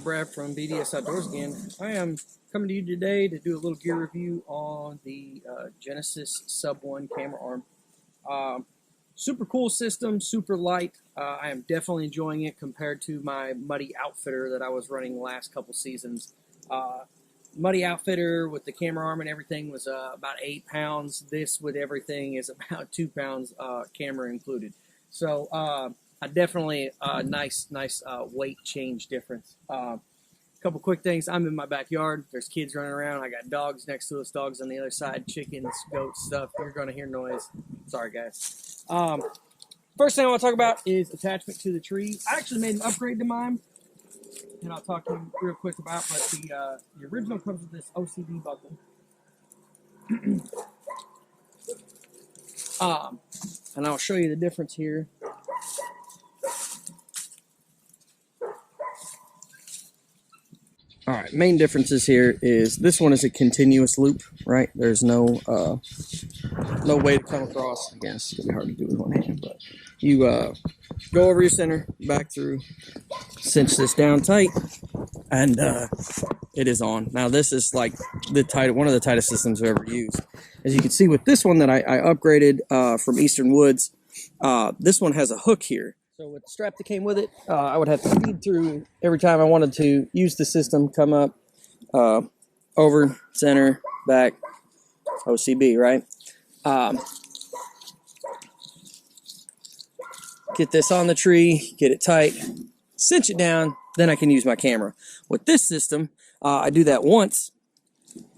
Brad from BDS Outdoors again. I am coming to you today to do a little gear review on the Genesis Sub 1 camera arm. Super cool system, super light. I am definitely enjoying it compared to my Muddy Outfitter that I was running the last couple seasons. Muddy Outfitter with the camera arm and everything was about 8 pounds. This with everything is about 2 pounds, camera included. So definitely nice weight change difference. Couple quick things. I'm in my backyard. There's kids running around. I got dogs next to us, dogs on the other side, chickens, goats, stuff. You're going to hear noise. Sorry, guys. First thing I want to talk about is attachment to the tree. I actually made an upgrade to mine, and I'll talk to you real quick about. But the original comes with this OCD buckle. And I'll show you the difference here. All right, main differences here is this one is a continuous loop, right? There's no way to come across. Again, it's really hard to do with one hand, but you go over your center, back through, cinch this down tight, and it is on. Now this is like one of the tightest systems I've ever used. As you can see with this one that I upgraded from Eastern Woods, this one has a hook here. So with the strap that came with it, I would have to feed through every time I wanted to use the system, come up, over, center, back, OCB, right? Get this on the tree, get it tight, cinch it down, then I can use my camera. With this system, I do that once,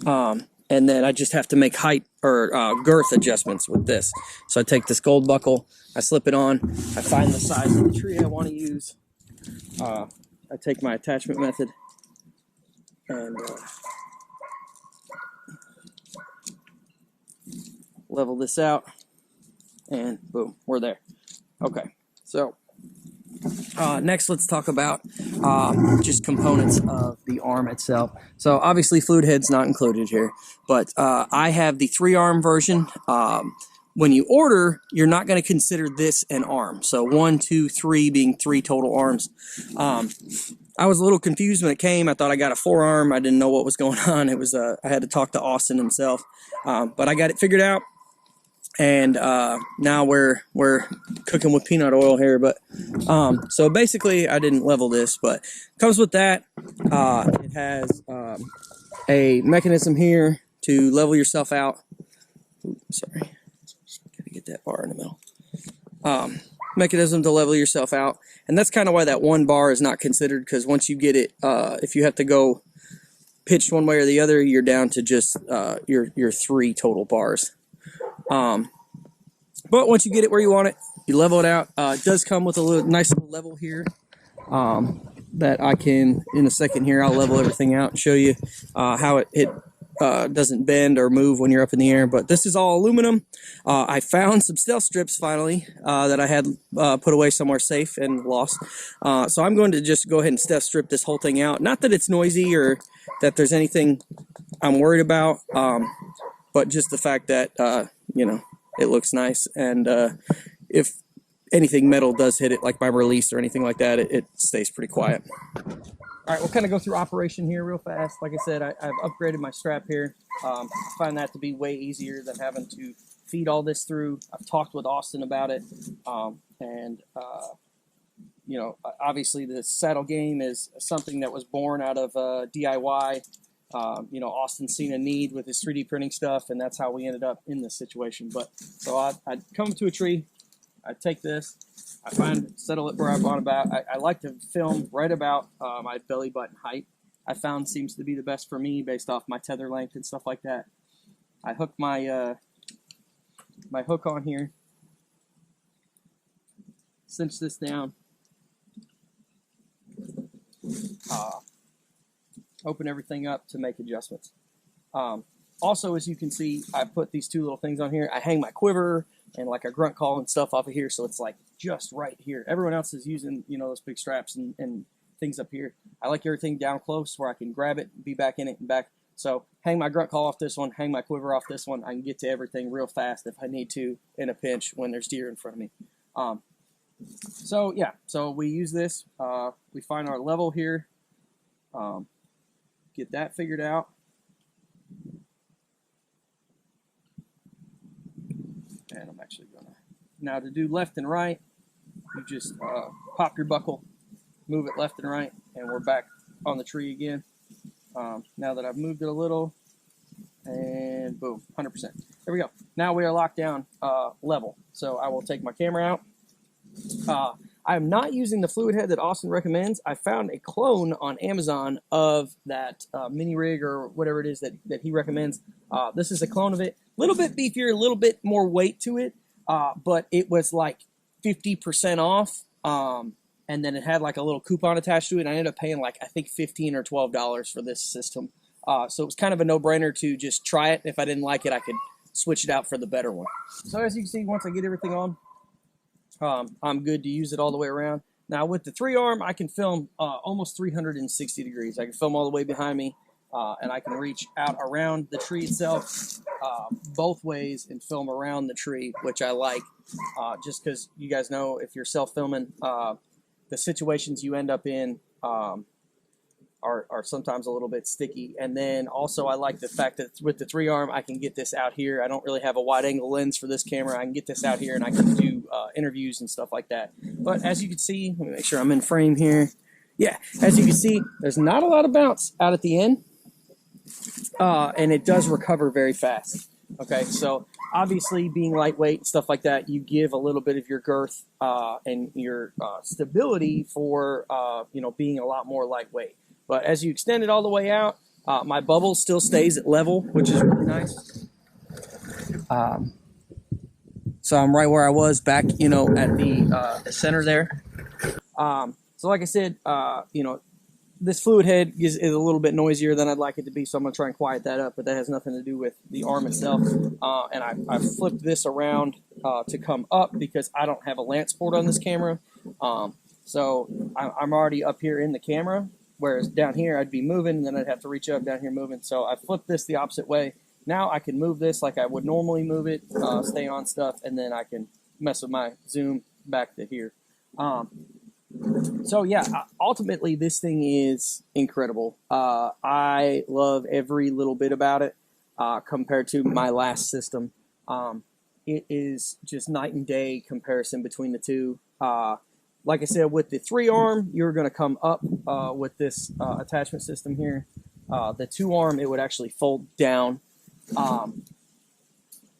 and then I just have to make height or girth adjustments with this. So I take this gold buckle, I slip it on, I find the size of the tree I want to use. I take my attachment method and level this out, and boom, we're there. Okay, so next let's talk about just components of the arm itself. So obviously fluid head's not included here, but I have the 3-arm version. When you order, you're not going to consider this an arm. So 1, 2, 3 being 3 total arms. I was a little confused when it came. I thought I got a 4-arm. I didn't know what was going on. It was I had to talk to Austin himself, but I got it figured out. And now we're cooking with peanut oil here. But so basically, I didn't level this, but comes with that. It has a mechanism here to level yourself out. Oops, sorry. Get that bar in the middle. Mechanism to level yourself out, and that's kind of why that 1 bar is not considered, because once you get it, if you have to go pitched one way or the other, you're down to just your 3 total bars. But once you get it where you want it, you level it out. It does come with a nice little level here that I can, in a second here, I'll level everything out and show you how it doesn't bend or move when you're up in the air. But this is all aluminum. I found some stealth strips finally that I had put away somewhere safe and lost. So I'm going to just go ahead and stealth strip this whole thing out. Not that it's noisy or that there's anything I'm worried about, but just the fact that, you know, it looks nice. And if anything metal does hit it, like my release or anything like that, it stays pretty quiet. All right, we'll kind of go through operation here real fast. Like I said, I've upgraded my strap here. I find that to be way easier than having to feed all this through. I've talked with Austin about it. You know, obviously the saddle game is something that was born out of DIY. You know, Austin's seen a need with his 3D printing stuff, and that's how we ended up in this situation. But so I'd come to a tree, I'd take this, settle it where I want about. I like to film right about my belly button height. I found seems to be the best for me based off my tether length and stuff like that. I hook my my hook on here, cinch this down, open everything up to make adjustments. Also, as you can see, I put these 2 little things on here. I hang my quiver and like a grunt call and stuff off of here, so it's like just right here. Everyone else is using, you know, those big straps and things up here. I like everything down close where I can grab it, be back in it and back. So hang my grunt call off this one, hang my quiver off this one. I can get to everything real fast if I need to in a pinch when there's deer in front of me. So yeah, so we use this. We find our level here. get that figured out. And I'm actually gonna, now to do left and right, you just pop your buckle, move it left and right, and we're back on the tree again. Now that I've moved it a little, and boom, 100%. There we go. Now we are locked down level. So I will take my camera out. I am not using the fluid head that Austin recommends. I found a clone on Amazon of that mini rig or whatever it is that he recommends. This is a clone of it. A little bit beefier, a little bit more weight to it, but it was like 50% off. And then it had like a little coupon attached to it. And I ended up paying like, I think $15 or $12 for this system. So it was kind of a no-brainer to just try it. If I didn't like it, I could switch it out for the better one. So as you can see, once I get everything on, I'm good to use it all the way around. Now with the 3-arm, I can film almost 360 degrees. I can film all the way behind me, and I can reach out around the tree itself both ways and film around the tree, which I like, just because you guys know if you're self-filming, the situations you end up in are sometimes a little bit sticky. And then also I like the fact that with the 3-arm, I can get this out here. I don't really have a wide angle lens for this camera. I can get this out here and I can do interviews and stuff like that. But as you can see, let me make sure I'm in frame here. Yeah, as you can see, there's not a lot of bounce out at the end. And it does recover very fast. Okay, so obviously being lightweight and stuff like that, you give a little bit of your girth and your stability for being a lot more lightweight. But as you extend it all the way out, my bubble still stays at level, which is really nice. So I'm right where I was back, at the center there. So like I said, this fluid head is a little bit noisier than I'd like it to be, so I'm going to try and quiet that up, but that has nothing to do with the arm itself. And I flipped this around to come up because I don't have a lance port on this camera. So I'm already up here in the camera, whereas down here I'd be moving, and then I'd have to reach up down here moving. So I flipped this the opposite way. Now I can move this like I would normally move it, stay on stuff, and then I can mess with my zoom back to here. So yeah, ultimately this thing is incredible. I love every little bit about it compared to my last system. It is just night and day comparison between the two. Like I said, with the 3-arm, you're going to come up with this attachment system here. The 2-arm, it would actually fold down. I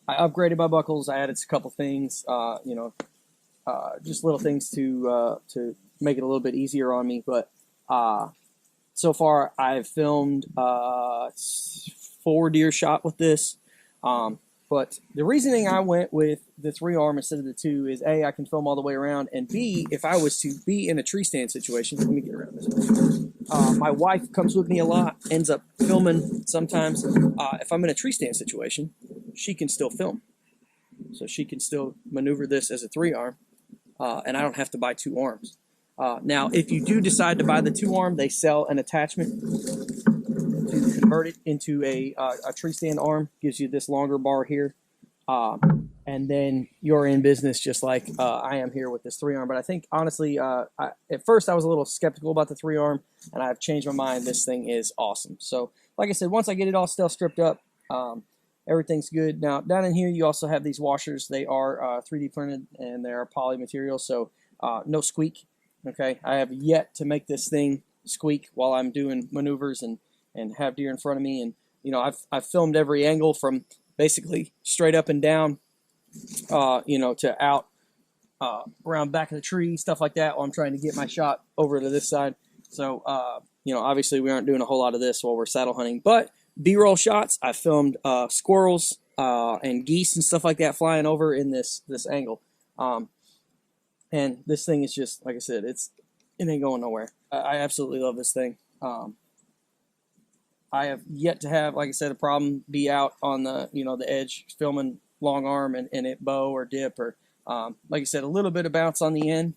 upgraded my buckles. I added a couple things, just little things to make it a little bit easier on me. But so far, I've filmed 4 deer shot with this. But the reasoning I went with the 3-arm instead of the 2 is A, I can film all the way around, and B, if I was to be in a tree stand situation, let me get around this way. My wife comes with me a lot, ends up filming sometimes. If I'm in a tree stand situation, she can still film. So she can still maneuver this as a 3-arm, and I don't have to buy 2 arms. Now, if you do decide to buy the 2-arm, they sell an attachment to convert it into a tree stand arm. Gives you this longer bar here, and then you're in business just like I am here with this 3-arm. But I think honestly, at first I was a little skeptical about the 3-arm, and I've changed my mind. This thing is awesome. So like I said, once I get it all still stripped up, everything's good. Now down in here you also have these washers. They are 3D printed and they are poly material, so no squeak. Okay, I have yet to make this thing squeak while I'm doing maneuvers and have deer in front of me. And I've filmed every angle from basically straight up and down, to out around back of the tree, stuff like that, while I'm trying to get my shot over to this side. So obviously we aren't doing a whole lot of this while we're saddle hunting, but B-roll shots, I filmed squirrels and geese and stuff like that flying over in this angle. And this thing is just, like I said, it ain't going nowhere. I absolutely love this thing. I have yet to have, like I said, a problem be out on the, the edge filming long arm and it bow or dip or, like I said, a little bit of bounce on the end.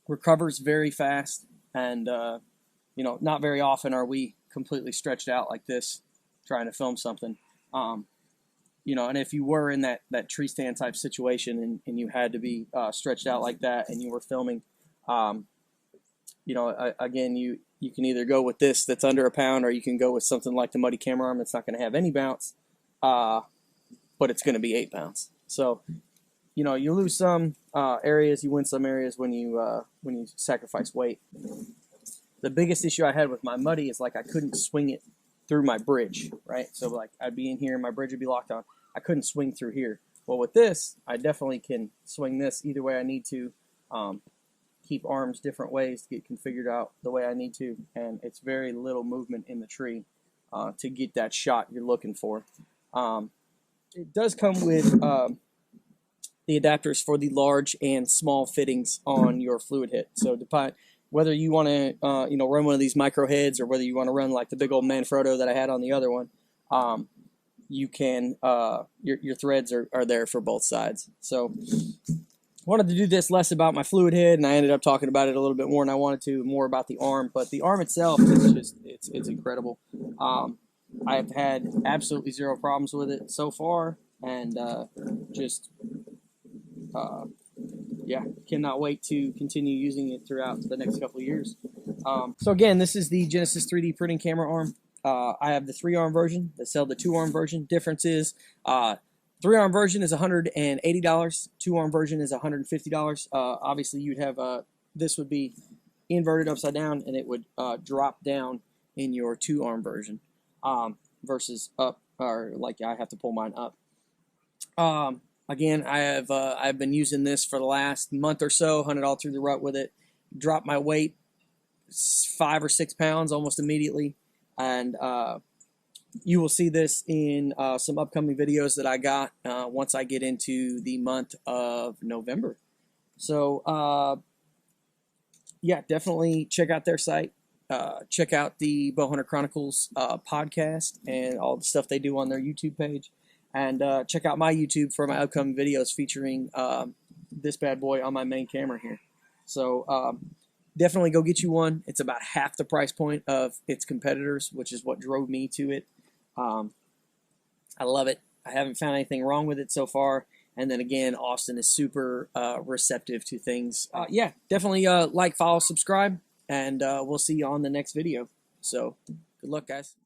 Recovers very fast, and, not very often are we completely stretched out like this trying to film something. And if you were in that tree stand type situation and you had to be stretched out like that and you were filming, again, you can either go with this that's under a pound, or you can go with something like the Muddy camera arm that's not going to have any bounce, but it's going to be 8 pounds. So, you know, you lose some areas, you win some areas when you sacrifice weight. The biggest issue I had with my Muddy is like I couldn't swing it through my bridge, right? So like I'd be in here and my bridge would be locked on. I couldn't swing through here. Well, with this, I definitely can swing this either way I need to. Keep arms different ways to get configured out the way I need to, and it's very little movement in the tree to get that shot you're looking for. It does come with the adapters for the large and small fittings on your fluid hit. So whether you want to run one of these micro heads, or whether you want to run like the big old Manfrotto that I had on the other one, you can your threads are there for both sides. So wanted to do this less about my fluid head, and I ended up talking about it a little bit more than I wanted to, more about the arm. But the arm itself is just it's incredible. I've had absolutely zero problems with it so far, and yeah, cannot wait to continue using it throughout the next couple of years. So again, this is the Genesis 3D printing camera arm. I have the 3-arm version. They sell the 2-arm version. Difference is 3-arm version is $180. 2-arm version is $150. Obviously, you'd have this would be inverted upside down, and it would drop down in your 2-arm version versus up, or like I have to pull mine up. Again, I've been using this for the last month or so, hunted all through the rut with it. Dropped my weight 5 or 6 pounds almost immediately, and you will see this in some upcoming videos that I got once I get into the month of November. So, yeah, definitely check out their site. Check out the Bowhunter Chronicles podcast and all the stuff they do on their YouTube page. And check out my YouTube for my upcoming videos featuring this bad boy on my main camera here. So definitely go get you one. It's about half the price point of its competitors, which is what drove me to it. I love it. I haven't found anything wrong with it so far. And then again, Austin is super receptive to things. Yeah, definitely like, follow, subscribe, and we'll see you on the next video. So good luck, guys.